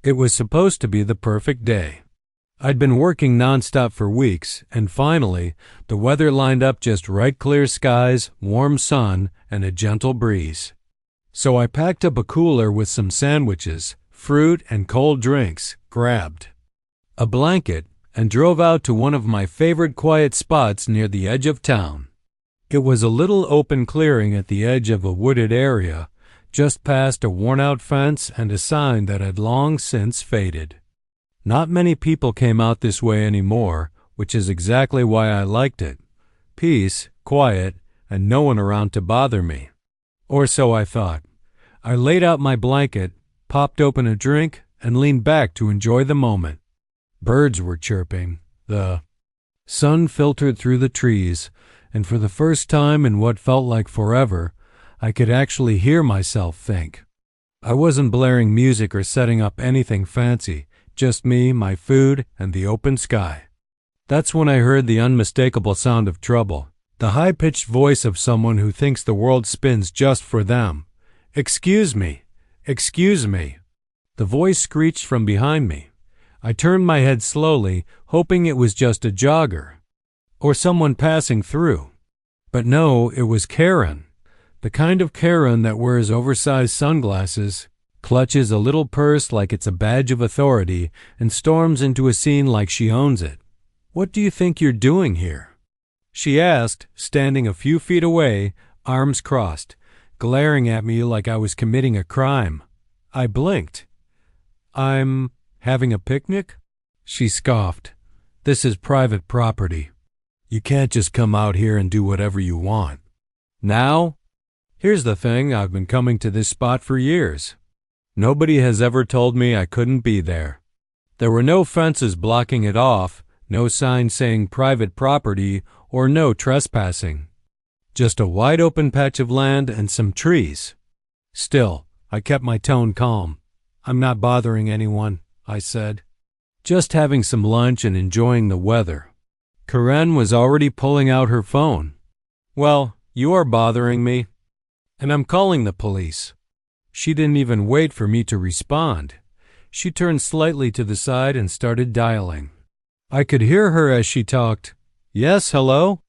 It was supposed to be the perfect day. I'd been working nonstop for weeks, and finally, the weather lined up just right: clear skies, warm sun, and a gentle breeze. So I packed up a cooler with some sandwiches, fruit, and cold drinks, grabbed a blanket, and drove out to one of my favorite quiet spots near the edge of town. It was a little open clearing at the edge of a wooded area, just past a worn-out fence and a sign that had long since faded. Not many people came out this way anymore, which is exactly why I liked it. Peace, quiet, and no one around to bother me. Or so I thought. I laid out my blanket, popped open a drink, and leaned back to enjoy the moment. Birds were chirping. The sun filtered through the trees, and for the first time in what felt like forever, I could actually hear myself think. I wasn't blaring music or setting up anything fancy, just me, my food, and the open sky. That's when I heard the unmistakable sound of trouble, the high-pitched voice of someone who thinks the world spins just for them. "Excuse me, excuse me." The voice screeched from behind me. I turned my head slowly, hoping it was just a jogger or someone passing through. But no, it was Karen. The kind of Karen that wears oversized sunglasses, clutches a little purse like it's a badge of authority, and storms into a scene like she owns it. "What do you think you're doing here?" she asked, standing a few feet away, arms crossed, glaring at me like I was committing a crime. I blinked. "I'm having a picnic?" she scoffed. "This is private property. You can't just come out here and do whatever you want." "Now?" "Here's the thing, I've been coming to this spot for years. Nobody has ever told me I couldn't be there. There were no fences blocking it off, no sign saying private property, or no trespassing. Just a wide open patch of land and some trees." Still, I kept my tone calm. "I'm not bothering anyone," I said. "Just having some lunch and enjoying the weather." Karen was already pulling out her phone. "Well, you are bothering me, and I'm calling the police." She didn't even wait for me to respond. She turned slightly to the side and started dialing. I could hear her as she talked. "Yes, hello?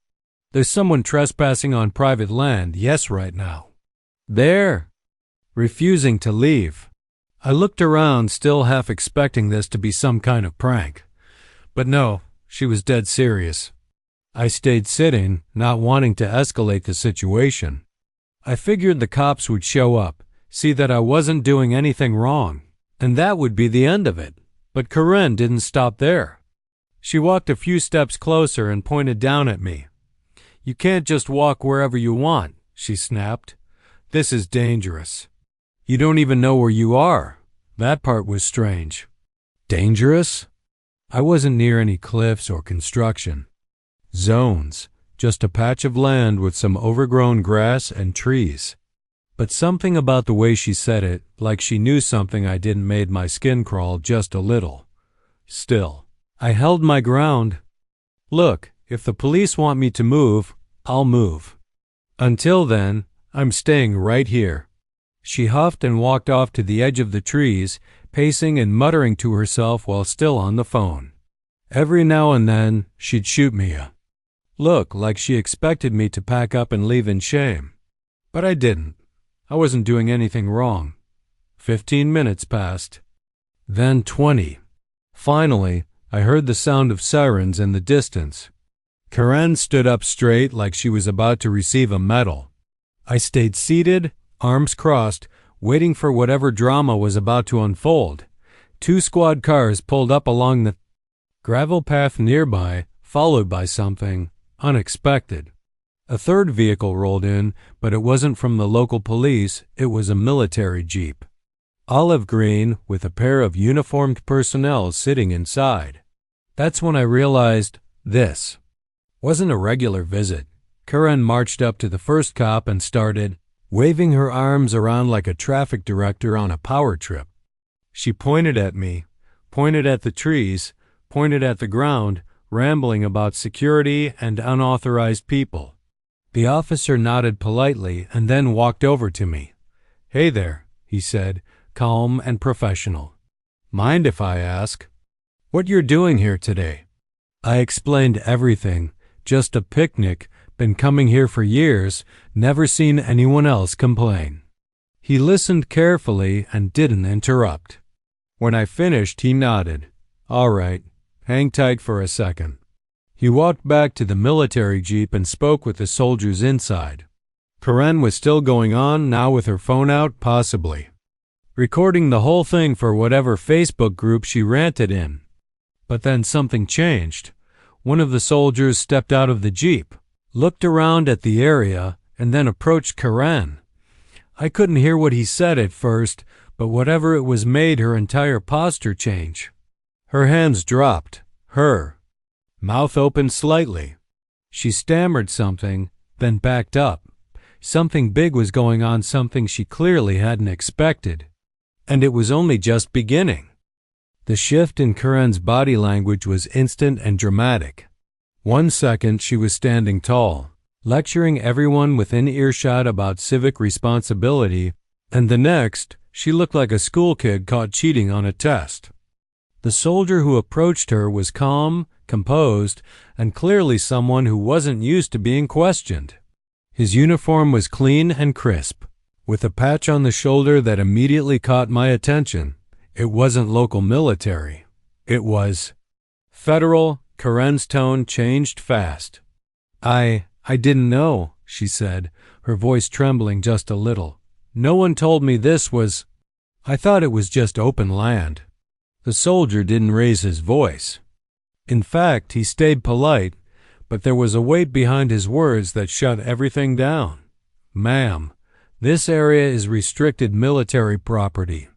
There's someone trespassing on private land, yes, right now. There, refusing to leave." I looked around, still half expecting this to be some kind of prank. But no, she was dead serious. I stayed sitting, not wanting to escalate the situation. I figured the cops would show up, see that I wasn't doing anything wrong, and that would be the end of it. But Karen didn't stop there. She walked a few steps closer and pointed down at me. "You can't just walk wherever you want," she snapped. "This is dangerous. You don't even know where you are." That part was strange. Dangerous? I wasn't near any cliffs or construction zones, just a patch of land with some overgrown grass and trees. But something about the way she said it, like she knew something I didn't, made my skin crawl just a little. Still, I held my ground. "Look, if the police want me to move, I'll move. Until then, I'm staying right here." She huffed and walked off to the edge of the trees, pacing and muttering to herself while still on the phone. Every now and then, she'd shoot me a look like she expected me to pack up and leave in shame. But I didn't. I wasn't doing anything wrong. 15 minutes passed. Then 20. Finally, I heard the sound of sirens in the distance. Karen stood up straight like she was about to receive a medal. I stayed seated, arms crossed, waiting for whatever drama was about to unfold. 2 squad cars pulled up along the gravel path nearby, followed by something unexpected. A third vehicle rolled in, but it wasn't from the local police, it was a military jeep. Olive green, with a pair of uniformed personnel sitting inside. That's when I realized this wasn't a regular visit. Karen marched up to the first cop and started waving her arms around like a traffic director on a power trip. She pointed at me, pointed at the trees, pointed at the ground, rambling about security and unauthorized people. The officer nodded politely and then walked over to me. "Hey there," he said, calm and professional. Mind if I ask what you're doing here today? I explained everything. Just a picnic, been coming here for years, never seen anyone else complain. He listened carefully and didn't interrupt. When I finished, he nodded. All right, hang tight for a second. He walked back to the military jeep and spoke with the soldiers inside. Karen was still going on, now with her phone out, possibly recording the whole thing for whatever Facebook group she ranted in. But then something changed. One of the soldiers stepped out of the jeep, looked around at the area, and then approached Karen. I couldn't hear what he said at first, but whatever it was made her entire posture change. Her hands dropped. Her mouth opened slightly. She stammered something, then backed up. Something big was going on, something she clearly hadn't expected. And it was only just beginning. The shift in Karen's body language was instant and dramatic. 1 second she was standing tall, lecturing everyone within earshot about civic responsibility, and the next, she looked like a school kid caught cheating on a test. The soldier who approached her was calm, composed, and clearly someone who wasn't used to being questioned. His uniform was clean and crisp, with a patch on the shoulder that immediately caught my attention. It wasn't local military. It was federal. Karen's tone changed fast. I didn't know, she said, her voice trembling just a little. No one told me this was. I thought it was just open land. The soldier didn't raise his voice. In fact, he stayed polite, but there was a weight behind his words that shut everything down. Ma'am, this area is restricted military property.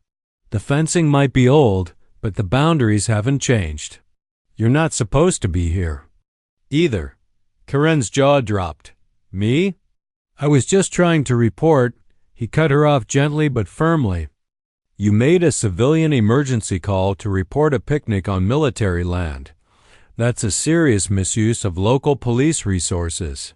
The fencing might be old, but the boundaries haven't changed. You're not supposed to be here. Either. Karen's jaw dropped. Me? I was just trying to report. He cut her off gently but firmly. You made a civilian emergency call to report a picnic on military land. That's a serious misuse of local police resources.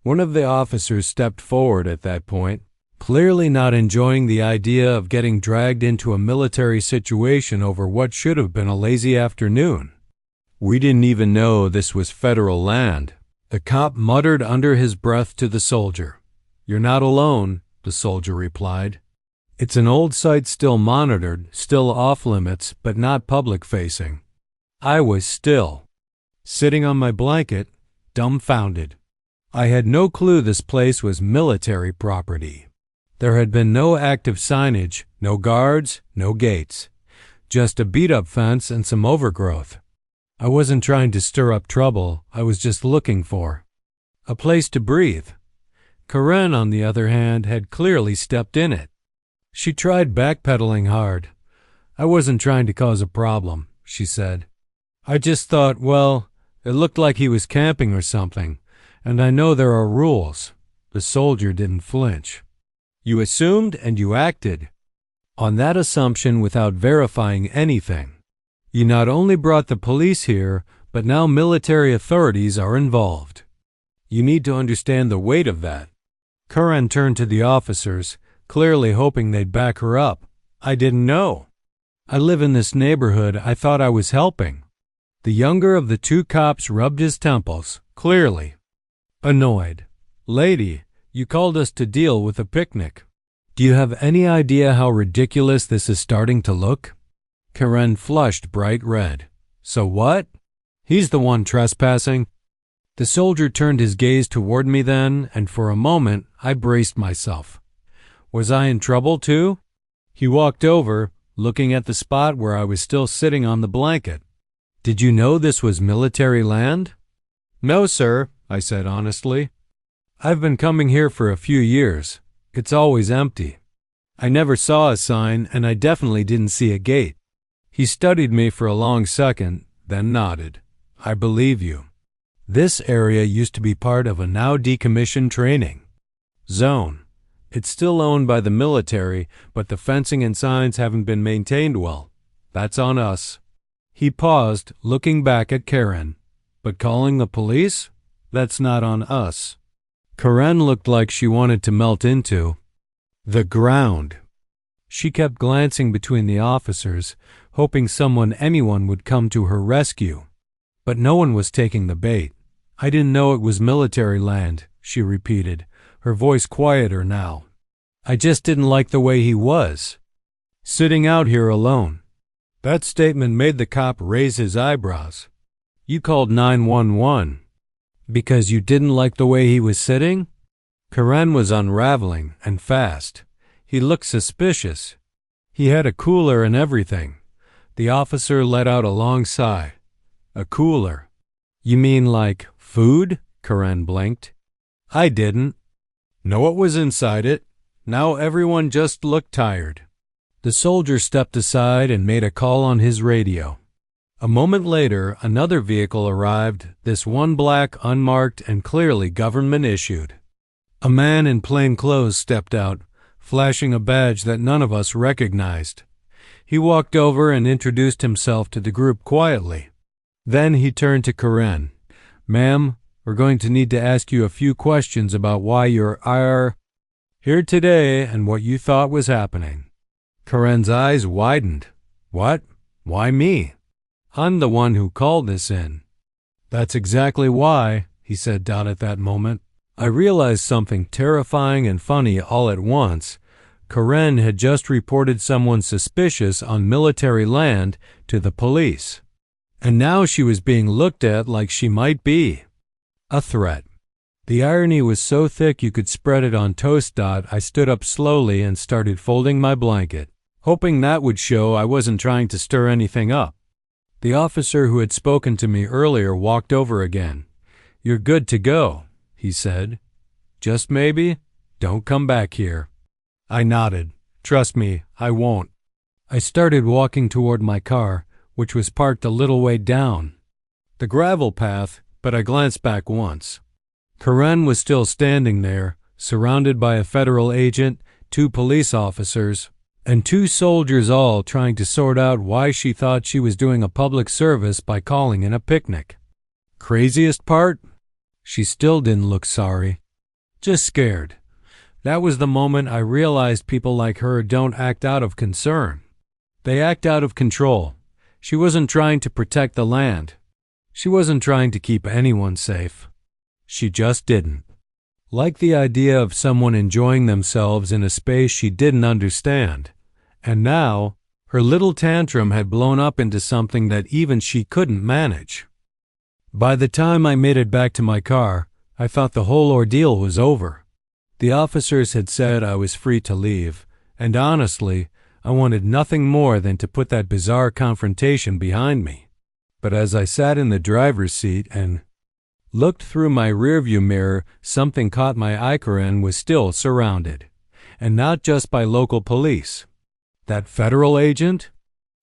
One of the officers stepped forward at that point, clearly not enjoying the idea of getting dragged into a military situation over what should have been a lazy afternoon. We didn't even know this was federal land. The cop muttered under his breath to the soldier. You're not alone, the soldier replied. It's an old site, still monitored, still off limits, but not public-facing. I was still, sitting on my blanket, dumbfounded. I had no clue this place was military property. There had been no active signage, no guards, no gates. Just a beat-up fence and some overgrowth. I wasn't trying to stir up trouble. I was just looking for a place to breathe. Karen, on the other hand, had clearly stepped in it. She tried backpedaling hard. I wasn't trying to cause a problem, she said. I just thought, well, it looked like he was camping or something, and I know there are rules. The soldier didn't flinch. You assumed and you acted on that assumption without verifying anything. You not only brought the police here, but now military authorities are involved. You need to understand the weight of that. Karen turned to the officers, clearly hoping they'd back her up. I didn't know. I live in this neighborhood. I thought I was helping. The younger of the two cops rubbed his temples, clearly annoyed. Lady, you called us to deal with a picnic. Do you have any idea how ridiculous this is starting to look? Karen flushed bright red. So what? He's the one trespassing. The soldier turned his gaze toward me then, and for a moment I braced myself. Was I in trouble too? He walked over, looking at the spot where I was still sitting on the blanket. Did you know this was military land? No, sir, I said honestly. I've been coming here for a few years. It's always empty. I never saw a sign, and I definitely didn't see a gate. He studied me for a long second, then nodded. I believe you. This area used to be part of a now decommissioned training zone. It's still owned by the military, but the fencing and signs haven't been maintained well. That's on us. He paused, looking back at Karen. But calling the police? That's not on us. Karen looked like she wanted to melt into the ground. She kept glancing between the officers, hoping anyone would come to her rescue. But no one was taking the bait. "I didn't know it was military land," she repeated, her voice quieter now. "I just didn't like the way he was sitting out here alone." That statement made the cop raise his eyebrows. "You called 911 because you didn't like the way he was sitting?" Karen was unraveling, and fast. He looked suspicious. He had a cooler and everything. The officer let out a long sigh. "A cooler? You mean like food?" Karen blinked. "I didn't know what was inside it." Now everyone just looked tired. The soldier stepped aside and made a call on his radio. A moment later, another vehicle arrived, this one black, unmarked, and clearly government-issued. A man in plain clothes stepped out, flashing a badge that none of us recognized. He walked over and introduced himself to the group quietly. Then he turned to Karen. "Ma'am, we're going to need to ask you a few questions about why you're here today and what you thought was happening." Karen's eyes widened. "What? Why me? I'm the one who called this in." "That's exactly why," he said down at that moment. I realized something terrifying and funny all at once. Karen had just reported someone suspicious on military land to the police. And now she was being looked at like she might be a threat. The irony was so thick you could spread it on toast. I stood up slowly and started folding my blanket, hoping that would show I wasn't trying to stir anything up. The officer who had spoken to me earlier walked over again. "You're good to go," he said. "Just maybe, don't come back here." I nodded. "Trust me, I won't." I started walking toward my car, which was parked a little way down the gravel path, but I glanced back once. Karen was still standing there, surrounded by a federal agent, 2 police officers, and 2 soldiers, all trying to sort out why she thought she was doing a public service by calling in a picnic. Craziest part? She still didn't look sorry, just scared. That was the moment I realized people like her don't act out of concern. They act out of control. She wasn't trying to protect the land. She wasn't trying to keep anyone safe. She just didn't like the idea of someone enjoying themselves in a space she didn't understand. And now, her little tantrum had blown up into something that even she couldn't manage. By the time I made it back to my car, I thought the whole ordeal was over. The officers had said I was free to leave, and honestly, I wanted nothing more than to put that bizarre confrontation behind me. But as I sat in the driver's seat and looked through my rearview mirror, something caught my eye. Karen was still surrounded, and not just by local police. That federal agent?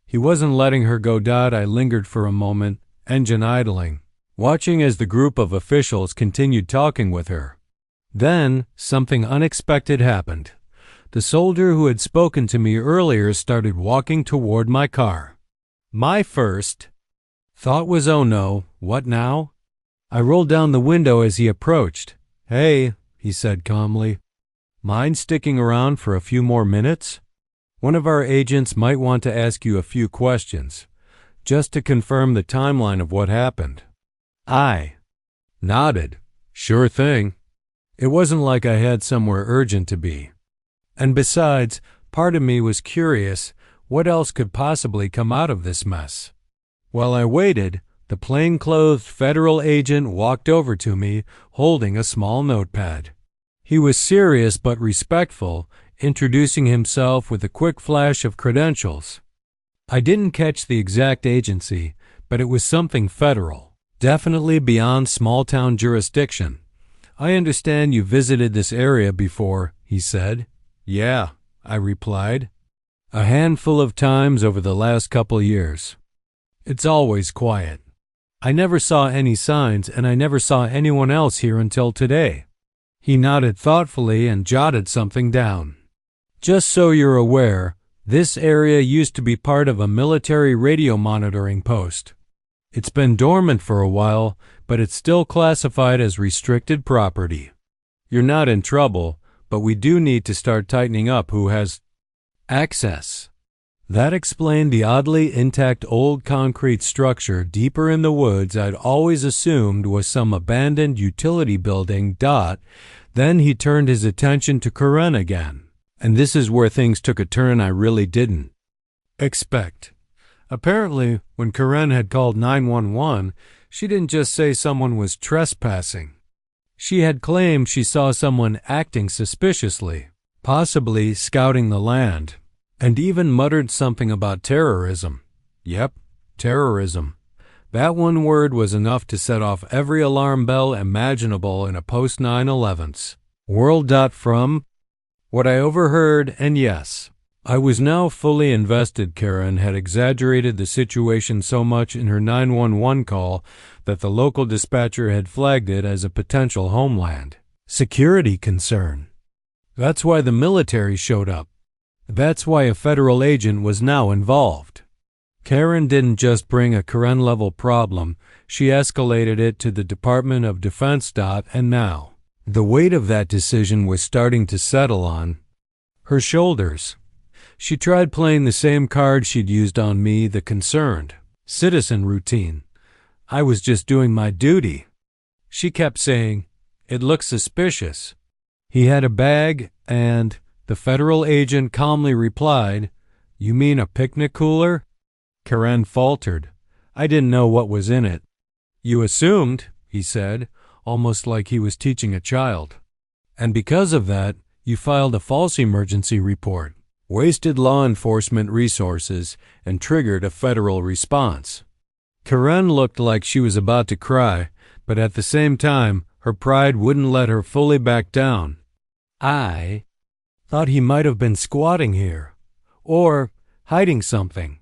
He wasn't letting her go. I lingered for a moment, engine idling, watching as the group of officials continued talking with her. Then, something unexpected happened. The soldier who had spoken to me earlier started walking toward my car. My first thought was, oh no, what now? I rolled down the window as he approached. "Hey," he said calmly, "mind sticking around for a few more minutes? One of our agents might want to ask you a few questions, just to confirm the timeline of what happened." I nodded. "Sure thing." It wasn't like I had somewhere urgent to be. And besides, part of me was curious what else could possibly come out of this mess. While I waited, the plain-clothed federal agent walked over to me, holding a small notepad. He was serious but respectful, introducing himself with a quick flash of credentials. I didn't catch the exact agency, but it was something federal, definitely beyond small-town jurisdiction. "I understand you visited this area before," he said. "Yeah," I replied. "A handful of times over the last couple years. It's always quiet. I never saw any signs, and I never saw anyone else here until today." He nodded thoughtfully and jotted something down. "Just so you're aware, this area used to be part of a military radio monitoring post. It's been dormant for a while, but it's still classified as restricted property. You're not in trouble, but we do need to start tightening up who has Access. That explained the oddly intact old concrete structure deeper in the woods I'd always assumed was some abandoned utility building. Then he turned his attention to Karen again. And this is where things took a turn I really didn't expect. Apparently, when Karen had called 911, she didn't just say someone was trespassing. She had claimed she saw someone acting suspiciously, possibly scouting the land, and even muttered something about terrorism. Yep, terrorism. That one word was enough to set off every alarm bell imaginable in a post-9/11's world. From what I overheard, and yes, I was now fully invested, Karen had exaggerated the situation so much in her 911 call that the local dispatcher had flagged it as a potential homeland security concern. That's why the military showed up. That's why a federal agent was now involved. Karen didn't just bring a Karen-level problem, she escalated it to the Department of Defense. And now, the weight of that decision was starting to settle on her shoulders. She tried playing the same card she'd used on me, the concerned citizen routine. I was just doing my duty. She kept saying, "It looks suspicious. He had a bag," and the federal agent calmly replied, "You mean a picnic cooler?" Karen faltered. "I didn't know what was in it." "You assumed," he said, almost like he was teaching a child. "And because of that, you filed a false emergency report, wasted law enforcement resources, and triggered a federal response." Karen looked like she was about to cry, but at the same time, her pride wouldn't let her fully back down. "I thought he might have been squatting here, or hiding something."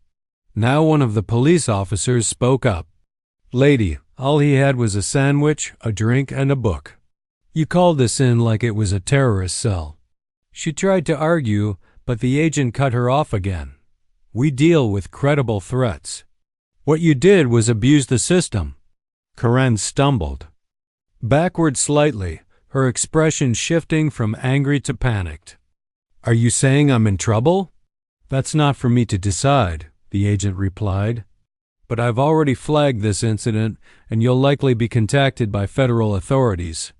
Now one of the police officers spoke up. "Lady, all he had was a sandwich, a drink, and a book. You called this in like it was a terrorist cell." She tried to argue, but the agent cut her off again. "We deal with credible threats. What you did was abuse the system." Karen stumbled backward slightly, her expression shifting from angry to panicked. "Are you saying I'm in trouble?" "That's not for me to decide," the agent replied. "But I've already flagged this incident, and you'll likely be contacted by federal authorities.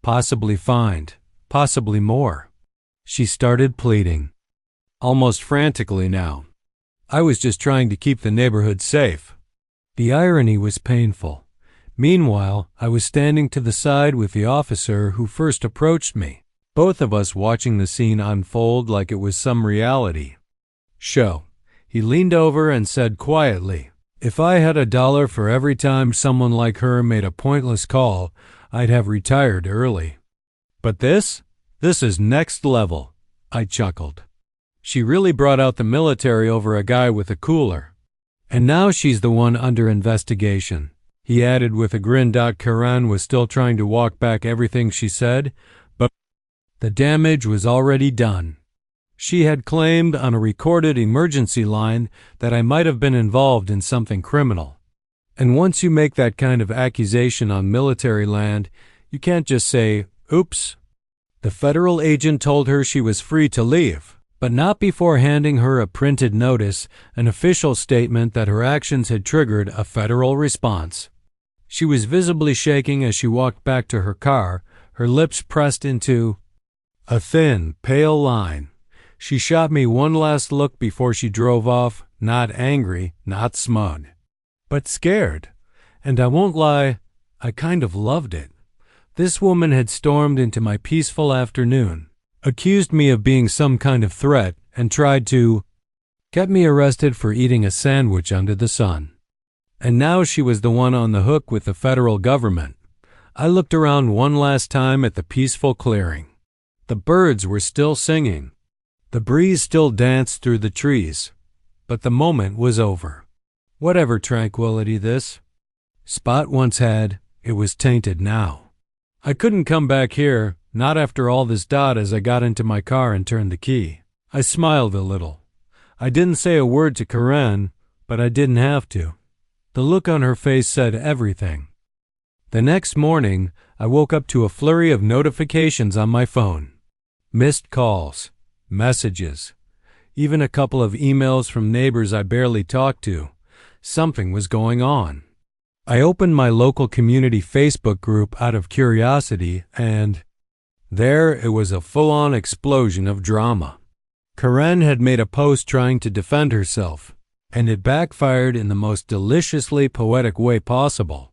Possibly fined, possibly more." She started pleading, almost frantically now. "I was just trying to keep the neighborhood safe." The irony was painful. Meanwhile, I was standing to the side with the officer who first approached me, both of us watching the scene unfold like it was some reality show. He leaned over and said quietly, "If I had $1 for every time someone like her made a pointless call, I'd have retired early. But this is next level." I chuckled. "She really brought out the military over a guy with a cooler. And now she's the one under investigation," he added with a grin. Karen was still trying to walk back everything she said, but the damage was already done. She had claimed on a recorded emergency line that I might have been involved in something criminal. And once you make that kind of accusation on military land, you can't just say, "Oops." The federal agent told her she was free to leave, but not before handing her a printed notice, an official statement that her actions had triggered a federal response. She was visibly shaking as she walked back to her car, her lips pressed into a thin, pale line. She shot me one last look before she drove off, not angry, not smug, but scared. And I won't lie, I kind of loved it. This woman had stormed into my peaceful afternoon, accused me of being some kind of threat, and tried to get me arrested for eating a sandwich under the sun. And now she was the one on the hook with the federal government. I looked around one last time at the peaceful clearing. The birds were still singing. The breeze still danced through the trees. But the moment was over. Whatever tranquility this spot once had, it was tainted now. I couldn't come back here, not after all this. As I got into my car and turned the key, I smiled a little. I didn't say a word to Karen, but I didn't have to. The look on her face said everything. The next morning, I woke up to a flurry of notifications on my phone. Missed calls, messages. even a couple of emails from neighbors I barely talked to. Something was going on. I opened my local community Facebook group out of curiosity, and there it was, a full-on explosion of drama. Karen had made a post trying to defend herself, and it backfired in the most deliciously poetic way possible.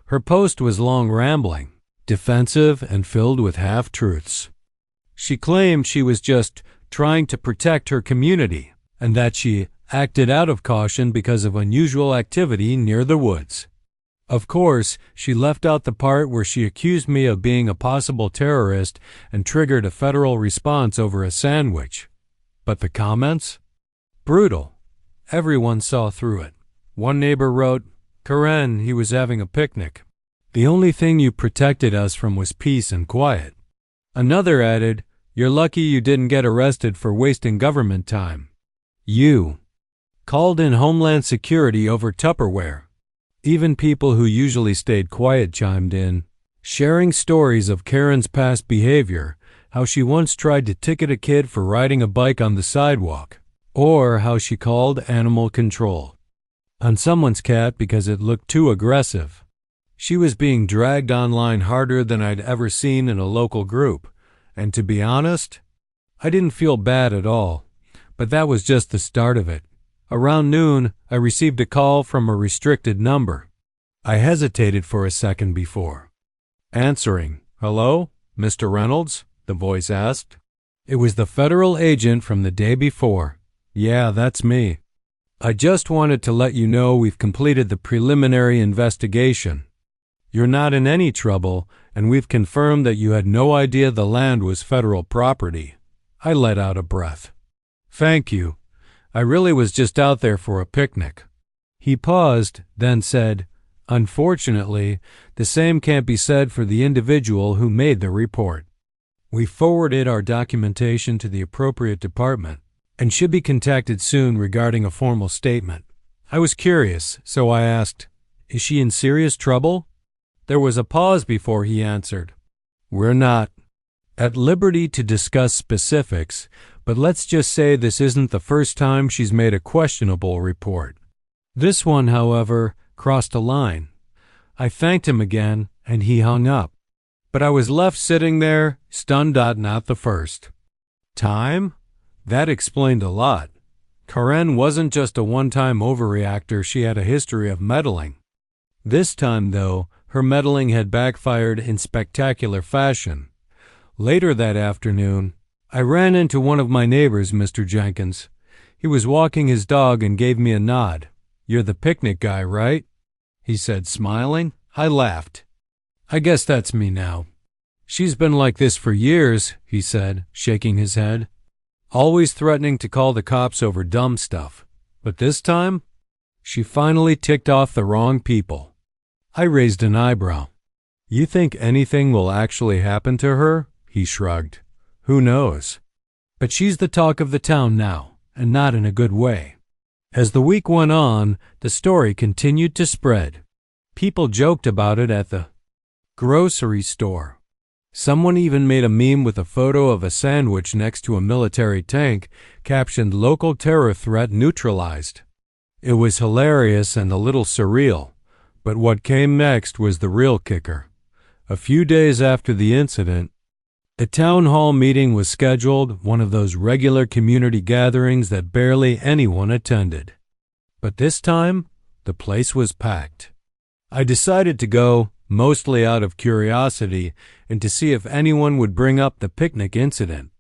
Her post was long, rambling, defensive, and filled with half-truths. She claimed she was just trying to protect her community, and that she acted out of caution because of unusual activity near the woods. Of course, she left out the part where she accused me of being a possible terrorist and triggered a federal response over a sandwich. But the comments? Brutal. Everyone saw through it. One neighbor wrote, "Karen, he was having a picnic. The only thing you protected us from was peace and quiet." Another added, "You're lucky you didn't get arrested for wasting government time." You called in Homeland Security over Tupperware. Even people who usually stayed quiet chimed in, sharing stories of Karen's past behavior, how she once tried to ticket a kid for riding a bike on the sidewalk, or how she called animal control on someone's cat because it looked too aggressive. She was being dragged online harder than I'd ever seen in a local group, and to be honest, I didn't feel bad at all, but that was just the start of it. Around noon, I received a call from a restricted number. I hesitated for a second before answering. "Hello, Mr. Reynolds?" the voice asked. It was the federal agent from the day before. "Yeah, that's me. I just wanted to let you know we've completed the preliminary investigation. You're not in any trouble, and we've confirmed that you had no idea the land was federal property." I let out a breath. "Thank you. I really was just out there for a picnic." He paused, then said, "Unfortunately, the same can't be said for the individual who made the report. We forwarded our documentation to the appropriate department and should be contacted soon regarding a formal statement." I was curious, so I asked, "Is she in serious trouble?" There was a pause before he answered, "We're not at liberty to discuss specifics, but let's just say this isn't the first time she's made a questionable report. This one, however, crossed a line." I thanked him again, and he hung up. But I was left sitting there, stunned. Not the first time? That explained a lot. Karen wasn't just a one-time overreactor, she had a history of meddling. This time, though, her meddling had backfired in spectacular fashion. Later that afternoon, I ran into one of my neighbors, Mr. Jenkins. He was walking his dog and gave me a nod. "You're the picnic guy, right?" he said, smiling. I laughed. "I guess that's me now." "She's been like this for years," he said, shaking his head. "Always threatening to call the cops over dumb stuff. But this time, she finally ticked off the wrong people." I raised an eyebrow. "You think anything will actually happen to her?" He shrugged. "Who knows? But she's the talk of the town now, and not in a good way." As the week went on, the story continued to spread. People joked about it at the grocery store. Someone even made a meme with a photo of a sandwich next to a military tank, captioned "Local terror threat neutralized." It was hilarious and a little surreal, but what came next was the real kicker. A few days after the incident, a town hall meeting was scheduled, one of those regular community gatherings that barely anyone attended. But this time, the place was packed. I decided to go, mostly out of curiosity, and to see if anyone would bring up the picnic incident.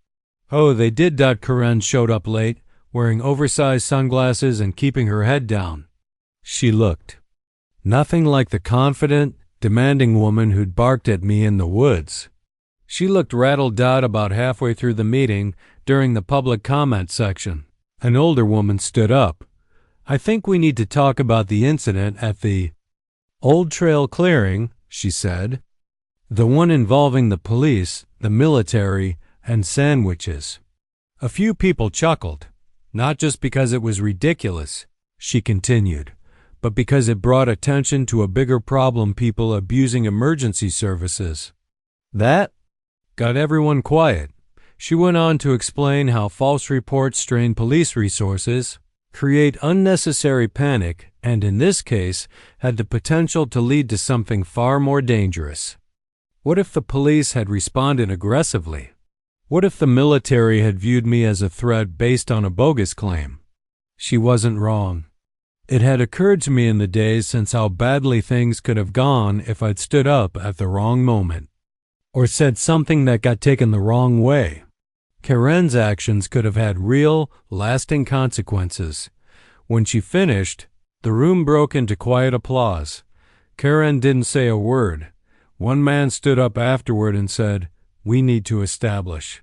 Oh, they did. Karen showed up late, wearing oversized sunglasses and keeping her head down. She looked nothing like the confident, demanding woman who'd barked at me in the woods. She looked rattled. About halfway through the meeting, during the public comment section, an older woman stood up. "I think we need to talk about the incident at the Old Trail Clearing," she said. "The one involving the police, the military, and sandwiches." A few people chuckled, not just because it was ridiculous, she continued, but because it brought attention to a bigger problem: people abusing emergency services. That got everyone quiet. She went on to explain how false reports strain police resources, create unnecessary panic, and in this case, had the potential to lead to something far more dangerous. What if the police had responded aggressively? What if the military had viewed me as a threat based on a bogus claim? She wasn't wrong. It had occurred to me in the days since how badly things could have gone if I'd stood up at the wrong moment, or said something that got taken the wrong way. Karen's actions could have had real, lasting consequences. When she finished, the room broke into quiet applause. Karen didn't say a word. One man stood up afterward and said, "We need to establish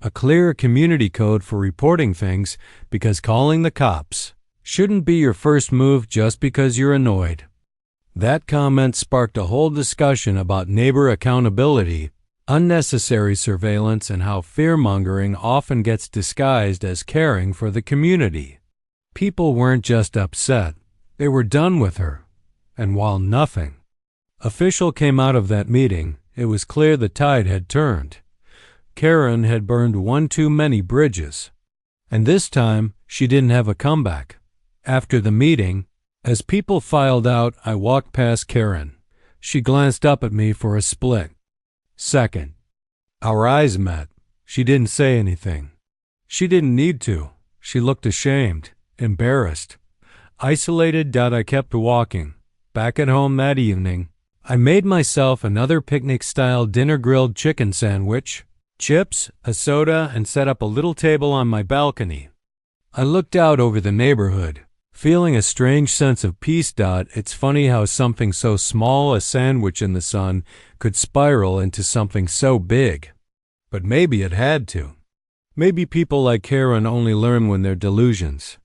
a clear community code for reporting things because calling the cops shouldn't be your first move just because you're annoyed." That comment sparked a whole discussion about neighbor accountability, unnecessary surveillance, and how fear-mongering often gets disguised as caring for the community. People weren't just upset, they were done with her. And while nothing official came out of that meeting, it was clear the tide had turned. Karen had burned one too many bridges. And this time, she didn't have a comeback. After the meeting, as people filed out, I walked past Karen. She glanced up at me for a split second. Our eyes met. She didn't say anything. She didn't need to. She looked ashamed, embarrassed, isolated. I kept walking. Back at home that evening, I made myself another picnic-style dinner grilled chicken sandwich, chips, a soda, and set up a little table on my balcony. I looked out over the neighborhood, feeling a strange sense of peace. It's funny how something so small, a sandwich in the sun, could spiral into something so big. But maybe it had to. Maybe people like Karen only learn when their delusions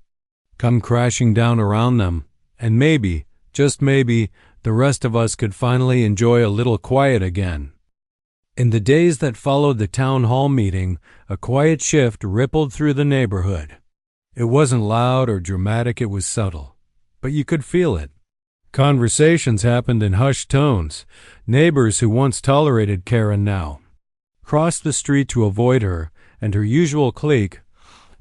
come crashing down around them, and maybe, just maybe, the rest of us could finally enjoy a little quiet again. In the days that followed the town hall meeting, a quiet shift rippled through the neighborhood. It wasn't loud or dramatic, it was subtle, but you could feel it. Conversations happened in hushed tones. Neighbors who once tolerated Karen now crossed the street to avoid her and her usual clique,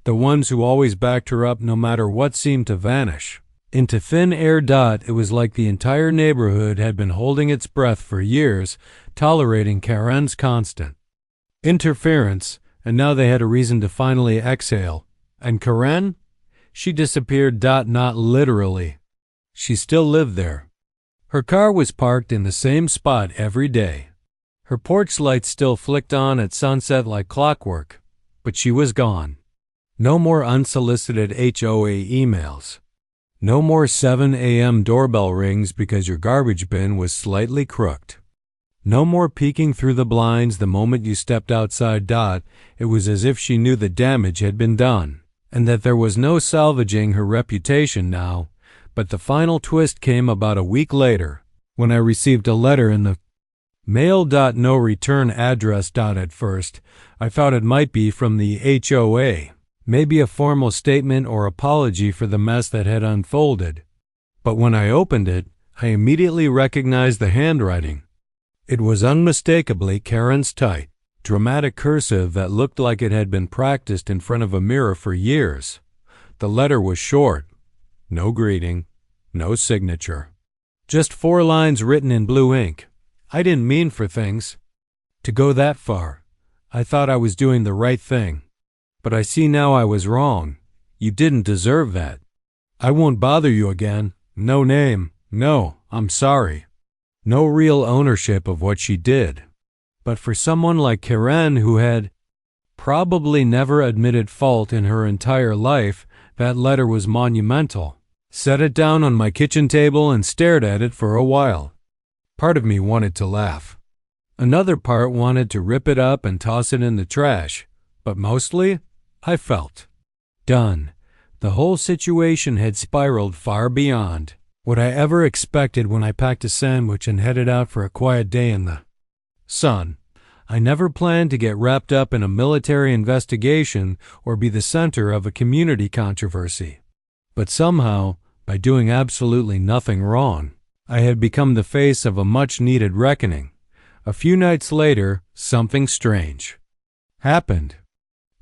the ones who always backed her up no matter what, seemed to vanish into thin air. It was like the entire neighborhood had been holding its breath for years, tolerating Karen's constant interference, and now they had a reason to finally exhale. And Karen? She disappeared. Not literally. She still lived there. Her car was parked in the same spot every day. Her porch lights still flicked on at sunset like clockwork, but she was gone. No more unsolicited HOA emails. No more 7 a.m. doorbell rings because your garbage bin was slightly crooked. No more peeking through the blinds the moment you stepped outside. It was as if she knew the damage had been done, and that there was no salvaging her reputation now. But the final twist came about a week later, when I received a letter in the mail. No return address. At first, I thought it might be from the HOA, maybe a formal statement or apology for the mess that had unfolded. But when I opened it, I immediately recognized the handwriting. It was unmistakably Karen's tight, dramatic cursive that looked like it had been practiced in front of a mirror for years. The letter was short. No greeting, no signature. Just 4 lines written in blue ink. I didn't mean for things to go that far. I thought I was doing the right thing. But I see now I was wrong. You didn't deserve that. I won't bother you again. No name. No, I'm sorry. No real ownership of what she did. But for someone like Karen, who had probably never admitted fault in her entire life, that letter was monumental. Set it down on my kitchen table and stared at it for a while. Part of me wanted to laugh. Another part wanted to rip it up and toss it in the trash. But mostly, I felt done. The whole situation had spiraled far beyond what I ever expected when I packed a sandwich and headed out for a quiet day in the sun. I never planned to get wrapped up in a military investigation or be the center of a community controversy. But somehow, by doing absolutely nothing wrong, I had become the face of a much-needed reckoning. A few nights later, something strange happened.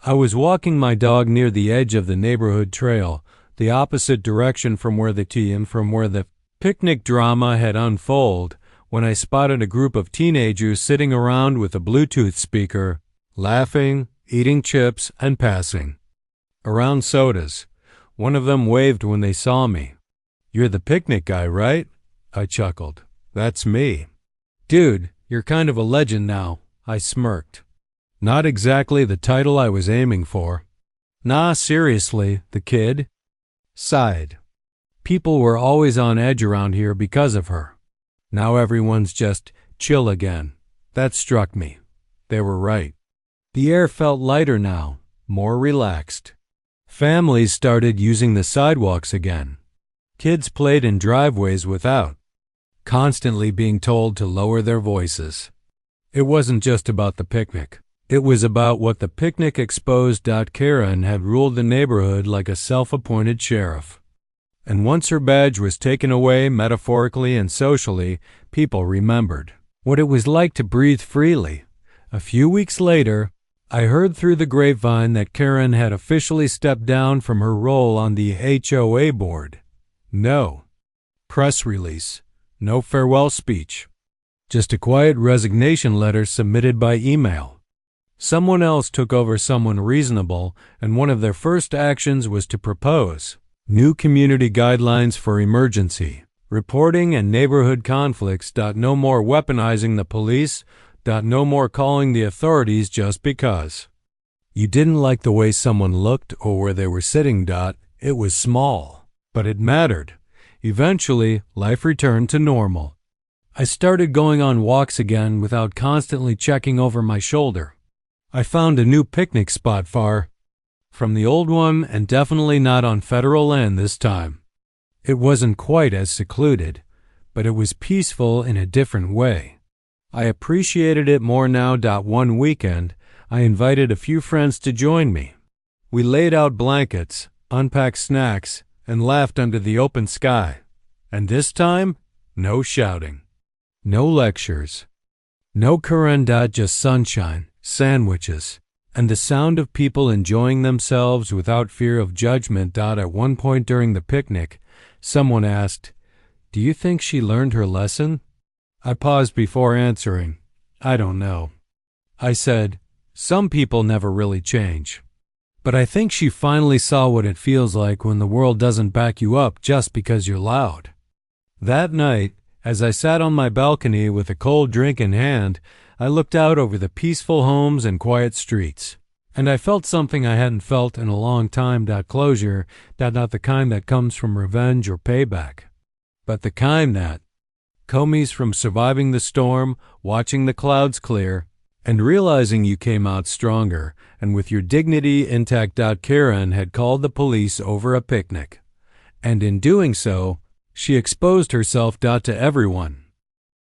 I was walking my dog near the edge of the neighborhood trail, the opposite direction from where the picnic drama had unfolded, when I spotted a group of teenagers sitting around with a Bluetooth speaker, laughing, eating chips, and passing around sodas. One of them waved when they saw me. "You're the picnic guy, right?" I chuckled. "That's me." "Dude, you're kind of a legend now," I smirked. Not exactly the title I was aiming for. "Nah, seriously," the kid sighed. "People were always on edge around here because of her. Now everyone's just chill again." That struck me. They were right. The air felt lighter now, more relaxed. Families started using the sidewalks again. Kids played in driveways without constantly being told to lower their voices. It wasn't just about the picnic. It was about what the picnic exposed. Karen had ruled the neighborhood like a self-appointed sheriff. And once her badge was taken away, metaphorically and socially, people remembered what it was like to breathe freely. A few weeks later, I heard through the grapevine that Karen had officially stepped down from her role on the HOA board. No press release, no farewell speech, just a quiet resignation letter submitted by email. Someone else took over someone reasonable, and one of their first actions was to propose new community guidelines for emergency reporting and neighborhood conflicts. No more weaponizing the police. No more calling the authorities just because you didn't like the way someone looked or where they were sitting. It was small, but it mattered. Eventually, life returned to normal. I started going on walks again without constantly checking over my shoulder. I found a new picnic spot far from the old one, and definitely not on federal land this time. It wasn't quite as secluded, but it was peaceful in a different way. I appreciated it more now. One weekend, I invited a few friends to join me. We laid out blankets, unpacked snacks, and laughed under the open sky. And this time, no shouting, no lectures, no Karen. Just sunshine, sandwiches, and the sound of people enjoying themselves without fear of judgment. At one point during the picnic, someone asked, "Do you think she learned her lesson?" I paused before answering. "I don't know." I said, "Some people never really change. But I think she finally saw what it feels like when the world doesn't back you up just because you're loud." That night, as I sat on my balcony with a cold drink in hand, I looked out over the peaceful homes and quiet streets. And I felt something I hadn't felt in a long time. Closure, not the kind that comes from revenge or payback, but the kind that comes from surviving the storm, watching the clouds clear, and realizing you came out stronger and with your dignity intact. Karen had called the police over a picnic, and in doing so, she exposed herself to everyone.